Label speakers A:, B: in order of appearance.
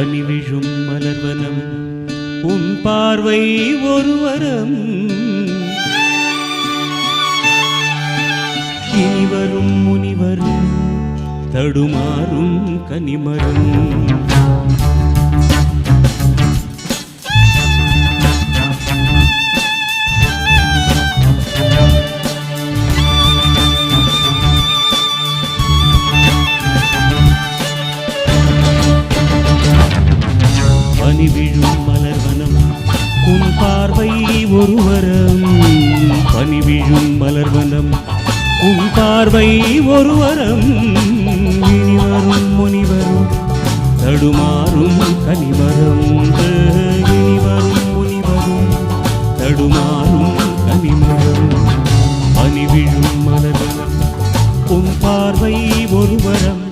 A: பனிவிழும் மலர்வனம் உன் பார்வை ஒரு வரம். இனிவரும் முனிவரும் தடுமாறும் கனிமரம். பனிவிழும் மலர்வனம் உன் பார்வை ஒரு வரம். பனிவிழும் மலர்வனம் உன் பார்வை ஒரு வரம். இனிவரும் முனிவரும் தடுமாறும் கனிமரம். இனிவரும் முனிவரும் தடுமாறும் கனிமரம். பனிவிழும் மலர்வனம் உன் பார்வை ஒரு வரம்.